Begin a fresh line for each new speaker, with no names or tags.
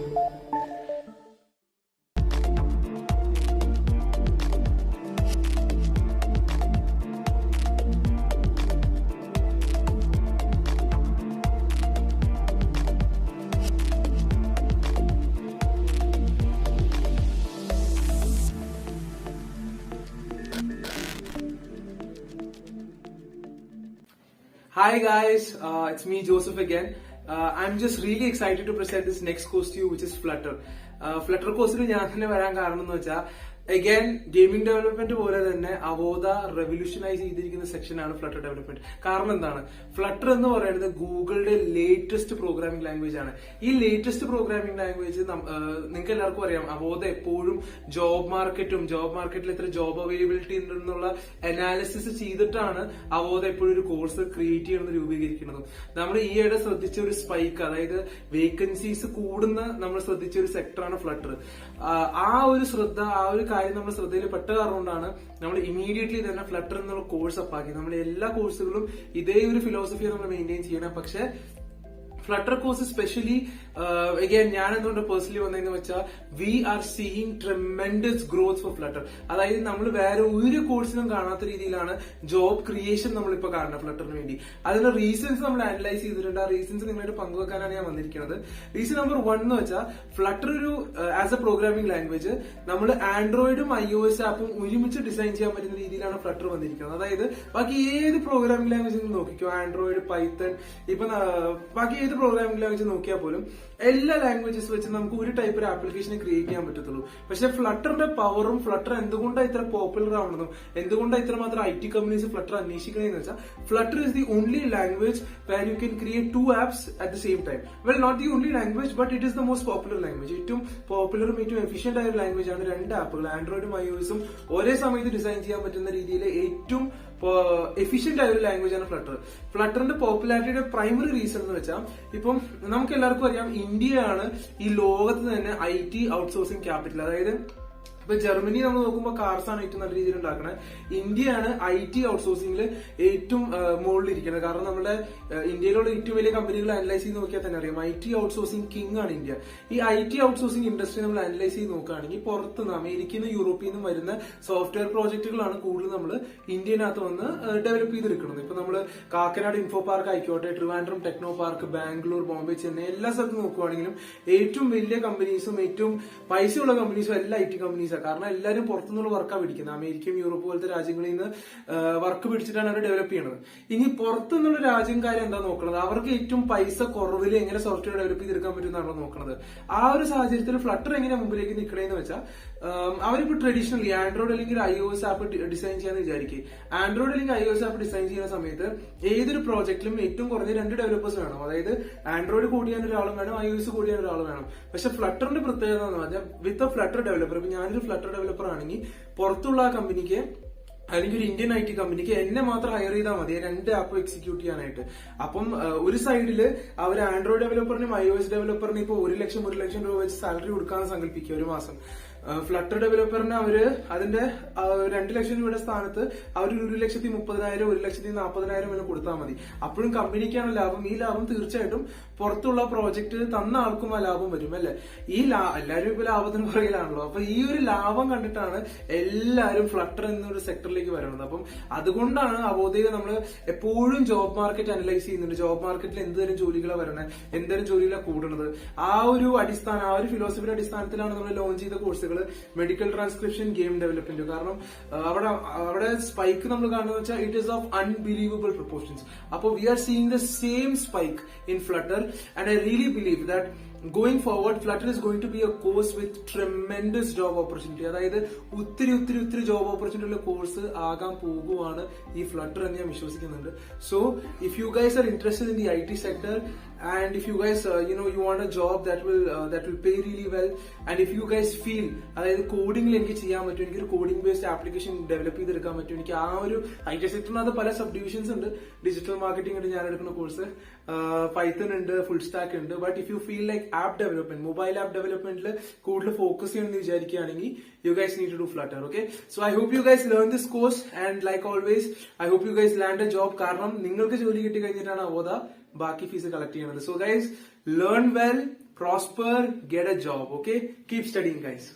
Hi guys, it's me Joseph again. I'm just really excited to present this next course to you, which is Flutter. Flutter course il ഞാൻ തന്നെ വരാൻ കാരണം എന്ന് വെച്ചാൽ again gaming development പോലെ തന്നെ അവോധ revolutionise ചെയ്തിരിക്കുന്ന സെക്ഷനാണ് ഫ്ലട്ടർ ഡെവലപ്മെന്റ്. കാരണം എന്താണ്? ഫ്ലട്ടർ എന്ന് പറയുന്നത് ഗൂഗിളിന്റെ ലേറ്റസ്റ്റ് പ്രോഗ്രാമിംഗ് ലാംഗ്വേജ് ആണ്. ഈ ലേറ്റസ്റ്റ് പ്രോഗ്രാമിംഗ് ലാംഗ്വേജ് നിങ്ങൾക്ക് എല്ലാവർക്കും അറിയാം. അവോധ എപ്പോഴും ജോബ് മാർക്കറ്റിൽ എത്ര ജോബ് അവൈലബിലിറ്റി ഉണ്ടെന്നുള്ള അനാലിസിസ് ചെയ്തിട്ടാണ് അവോധ എപ്പോഴും ഒരു കോഴ്സ് ക്രിയേറ്റ് ചെയ്യുന്നത്, രൂപീകരിക്കുന്നത്. നമ്മൾ ഈയിടെ ശ്രദ്ധിച്ച ഒരു സ്പൈക്ക്, അതായത് വേക്കൻസീസ് കൂടുന്ന നമ്മൾ ശ്രദ്ധിച്ച ഒരു സെക്ടറാണ് ഫ്ലട്ടർ. ആ ഒരു കാര്യം നമ്മൾ ശ്രദ്ധയിൽ പെട്ട കാരണം കൊണ്ടാണ് നമ്മൾ ഇമീഡിയറ്റ്ലി തന്നെ ഫ്ലട്ടർ എന്നുള്ള കോഴ്സ് അപ്പാക്കി. നമ്മൾ എല്ലാ കോഴ്സുകളും ഇതേ ഒരു ഫിലോസഫിയെ നമ്മൾ മെയിൻറ്റെയിൻ ചെയ്യണം. പക്ഷെ ഫ്ലട്ടർ കോഴ്സ് സ്പെഷ്യലി അഗൈൻ ഞാൻ എന്തുകൊണ്ട് പേഴ്സണലി വന്നതെന്ന് വെച്ചാൽ we are seeing tremendous growth for Flutter. അതായത് നമ്മൾ വേറെ ഒരു കോഴ്സിനും കാണാത്ത രീതിയിലാണ് ജോബ് ക്രിയേഷൻ നമ്മളിപ്പോ കാണുന്നത് ഫ്ലട്ടറിന് വേണ്ടി. അതിന്റെ റീസൺസ് നമ്മൾ അനലൈസ് ചെയ്തിട്ടുണ്ട്. ആ റീസൺസ് നിങ്ങളായിട്ട് പങ്കുവെക്കാനാണ് ഞാൻ വന്നിരിക്കുന്നത്. റീസൺ നമ്പർ 1 എന്ന് വെച്ചാൽ ഫ്ലട്ടർ ഒരു ആസ് എ പ്രോഗ്രാമിംഗ് ലാംഗ്വേജ് നമ്മൾ ആൻഡ്രോയിഡും iOS ആപ്പും ഒരുമിച്ച് ഡിസൈൻ ചെയ്യാൻ പറ്റുന്ന രീതിയിലാണ് ഫ്ലട്ടർ വന്നിരിക്കുന്നത്. അതായത് ബാക്കി ഏത് പ്രോഗ്രാമിംഗ് ലാംഗ്വേജ് നോക്കിക്കോ, ആൻഡ്രോയിഡ്, പൈത്തൺ, ഇപ്പൊ ബാക്കി ഏത് പ്രോഗ്രാമിംഗ് ലാംഗ്വേജ് നോക്കിയാൽ പോലും എല്ലാ ലാംഗ്വേജസ് വെച്ച് നമുക്ക് ഒരു ടൈപ്പ് ഒരു ആപ്ലിക്കേഷൻ ക്രിയേറ്റ് ചെയ്യാൻ പറ്റത്തുള്ളൂ. പക്ഷെ ഫ്ലട്ടറിന്റെ പവറും ഫ്ലട്ടർ എന്തുകൊണ്ടാണ് ഇത്ര പോപ്പുലർ ആവുന്നതും എന്തുകൊണ്ടാണ് ഇത്രമാത്രം IT കമ്പനീസ് ഫ്ലട്ടർ അന്വേഷിക്കണമെന്ന് വെച്ചാൽ flutter is the only language where you can create 2 apps at the same time. Well, not the only language, but it is the most popular language. ഏറ്റവും പോപ്പുലറും ഏറ്റവും efficient ആയ ഒരു language ആണ് 2 ആപ്പുകൾ, ആൻഡ്രോയിഡും iOSും ഒരേ സമയത്ത് ഡിസൈൻ ചെയ്യാൻ പറ്റുന്ന രീതിയിൽ ഏറ്റവും എഫിഷ്യന്റ് ആയ ഒരു ലാംഗ്വേജ് ആണ് ഫ്ലട്ടർ. ഫ്ലട്ടറിന്റെ പോപ്പുലാരിറ്റിയുടെ പ്രൈമറി റീസൺ എന്ന് വെച്ചാൽ ഇപ്പം നമുക്ക് എല്ലാവർക്കും അറിയാം, ഇന്ത്യയാണ് ഈ ലോകത്ത് തന്നെ IT ഔട്ട്സോഴ്സിംഗ് ക്യാപിറ്റൽ. അതായത് ഇപ്പൊ ജർമ്മനി നമ്മൾ നോക്കുമ്പോൾ കാർസ് ആണ് ഏറ്റവും നല്ല രീതിയിൽ ഉണ്ടാക്കുന്നത്. ഇന്ത്യയാണ് IT ഔട്ട്സോഴ്സിംഗിൽ ഏറ്റവും മുകളിലിരിക്കുന്നത്. കാരണം നമ്മുടെ ഇന്ത്യയിലുള്ള ഏറ്റവും വലിയ കമ്പനികൾ അനലൈസ് ചെയ്ത് നോക്കിയാൽ തന്നെ അറിയാം, IT ഔട്ട്സോഴ്സിംഗ് കിങ് ആണ് ഇന്ത്യ. ഈ IT ഔട്ട്സോഴ്സിംഗ് ഇൻഡസ്ട്രി നമ്മൾ അനലൈസ് ചെയ്ത് നോക്കുകയാണെങ്കിൽ പുറത്തുനിന്ന് അമേരിക്കയിൽ നിന്നും യൂറോപ്പിൽ നിന്നും വരുന്ന സോഫ്റ്റ്വെയർ പ്രോജക്റ്റുകളാണ് കൂടുതൽ നമ്മൾ ഇന്ത്യനകത്ത് വന്ന് ഡെവലപ്പ് ചെയ്തെടുക്കുന്നത്. ഇപ്പൊ നമ്മൾ കാക്കനാട് ഇൻഫോ പാർക്ക് ആയിക്കോട്ടെ, ട്രിവാൻഡ്രം ടെക്നോ പാർക്ക്, ബാംഗ്ലൂർ, ബോംബെ, ചെന്നൈ എല്ലാ സ്ഥലത്തും നോക്കുവാണെങ്കിലും ഏറ്റവും വലിയ കമ്പനീസും ഏറ്റവും പൈസയുള്ള കമ്പനീസും എല്ലാം IT കമ്പനീസ്. കാരണം എല്ലാവരും പുറത്തുനിന്നുള്ള വർക്കാണ് പിടിക്കുന്നത്. അമേരിക്കയും യൂറോപ്പ് പോലത്തെ രാജ്യങ്ങളിൽ നിന്ന് വർക്ക് പിടിച്ചിട്ടാണ് അവർ ഡെവലപ്പ് ചെയ്യുന്നത്. ഇനി പുറത്തുനിന്നുള്ള രാജ്യക്കാരെ എന്താ നോക്കുന്നത്? അവർക്ക് ഏറ്റവും പൈസ കുറവിൽ എങ്ങനെ സോഫ്റ്റ്വെയർ ഡെവലപ്പ് ചെയ്തെടുക്കാൻ പറ്റുമെന്നാണോ നോക്കുന്നത്. ആ ഒരു സാഹചര്യത്തിൽ ഫ്ലട്ടർ എങ്ങനെ മുമ്പിലേക്ക് നിൽക്കണേന്ന് വെച്ചാൽ അവരിപ്പോ ട്രഡീഷണലി ആൻഡ്രോയിഡ് അല്ലെങ്കിൽ iOS ആപ്പ് ഡിസൈൻ ചെയ്യാന്ന് വിചാരിക്കും. ആൻഡ്രോയിഡ് അല്ലെങ്കിൽ iOS ആപ്പ് ഡിസൈൻ ചെയ്യുന്ന സമയത്ത് ഏതൊരു പ്രോജക്റ്റിലും ഏറ്റവും കുറഞ്ഞ 2 ഡെവലപ്പേഴ്സ് വേണം. അതായത് ആൻഡ്രോയിഡ് കോഡ് ചെയ്യാൻ ഒരാളും വേണം, iOS കോഡ് ചെയ്യാൻ ഒരാൾ വേണം. പക്ഷെ ഫ്ലട്ടറിന്റെ പ്രത്യേകത എന്ന് പറഞ്ഞാൽ വിത്ത് എ ഫ്ലട്ടർ ഡെവലപ്പർ, ഇപ്പൊ ഞാനൊരു ഫ്ലട്ടർ ഡെവലപ്പർ ആണെങ്കിൽ പുറത്തുള്ള ആ കമ്പനിക്ക് അല്ലെങ്കിൽ ഒരു ഇന്ത്യൻ IT കമ്പനിക്ക് എന്നെ മാത്രം ഹയർ ചെയ്താൽ മതി 2 ആപ്പ് എക്സിക്യൂട്ട് ചെയ്യാനായിട്ട്. അപ്പം ഒരു സൈഡില് അവർ ആൻഡ്രോയിഡ് ഡെവലപ്പറിനും iOS ഡെവലപ്പറിനും ഇപ്പൊ 1 ലക്ഷം രൂപ വെച്ച് സാലറി കൊടുക്കാന്ന് സങ്കല്പിക്കുക ഒരു മാസം. ഫ്ലട്ടർ ഡെവലപ്പറിന് അവര് അതിന്റെ 2 ലക്ഷം രൂപയുടെ സ്ഥാനത്ത് അവർ 1,30,000 1,40,000 എന്ന് കൊടുത്താൽ മതി. അപ്പോഴും കമ്പനിക്കാണ് ലാഭം. ഈ ലാഭം തീർച്ചയായിട്ടും പുറത്തുള്ള പ്രോജക്റ്റ് തന്ന ആൾക്കും ആ ലാഭം വരും, അല്ലെ? എല്ലാവരും ഇപ്പൊ ലാഭത്തിന് പുറകിലാണല്ലോ. അപ്പൊ ഈ ഒരു ലാഭം കണ്ടിട്ടാണ് എല്ലാവരും ഫ്ലട്ടർ എന്നൊരു സെക്ടറിലേക്ക് വരുന്നത്. അപ്പം അതുകൊണ്ടാണ് അവോധയിൽ നമ്മൾ എപ്പോഴും ജോബ് മാർക്കറ്റ് അനലൈസ് ചെയ്യുന്നുണ്ട്. ജോബ് മാർക്കറ്റിൽ എന്തുതരം ജോലികളാണ് വരണത്, എന്തുതരം ജോലികളാണ് കൂടുന്നത്, ആ ഒരു ഫിലോസഫിയുടെ അടിസ്ഥാനത്തിലാണ് നമ്മൾ ലോഞ്ച് ചെയ്ത കോഴ്സുകൾ മെഡിക്കൽ ട്രാൻസ്ക്രിപ്ഷൻ, ഗെയിം ഡെവലപ്മെന്റ്. കാരണം അവിടെ സ്പൈക്ക് നമ്മൾ കാണുന്നത് വെച്ചാൽ it is of unbelievable proportions. അപ്പോൾ we are seeing the same spike in Flutter, and I really believe that going forward Flutter is going to be a course with tremendous job opportunity. അതായത് ഒത്തിരി job opportunity ഉള്ള course ആകാൻ പോകുവാണ് ഈ flutter എന്ന് ഞാൻ വിശ്വസിക്കുന്നുണ്ട്. So if you guys are interested in the IT sector, and if you guys you want a job that will pay really well, and if you guys feel അതായത് കോഡിംഗിൽ എനിക്ക് ചെയ്യാൻ പറ്റും, എനിക്കൊരു കോഡിംഗ് ബേസ്ഡ് ആപ്ലിക്കേഷൻ ഡെവലപ്പ് ചെയ്തെടുക്കാൻ പറ്റും, എനിക്ക് ആ ഒരു IT സെക്ടറിനകത്ത് പല സബ് ഡിവിഷൻസ് ഉണ്ട്. ഡിജിറ്റൽ മാർക്കറ്റിംഗ് ഉണ്ട് ഞാൻ എടുക്കുന്ന കോഴ്സ്, പൈത്തൺ ഉണ്ട്, ഫുൾ സ്റ്റാക്ക് ഉണ്ട്. But if you feel like app development, mobile app ഡെവലപ്മെന്റിൽ കൂടുതൽ ഫോക്കസ് ചെയ്യണമെന്ന് വിചാരിക്കുകയാണെങ്കിൽ you guys need to do Flutter, okay? So I hope you guys learn this course, and like always I hope you guys land a job. കാരണം നിങ്ങൾക്ക് ജോലി കിട്ടി കഴിഞ്ഞിട്ടാണ് അവോധ ബാക്കി fees collect ചെയ്യുന്നത്. So guys, learn well, prosper, get a job. Okay, keep studying, guys.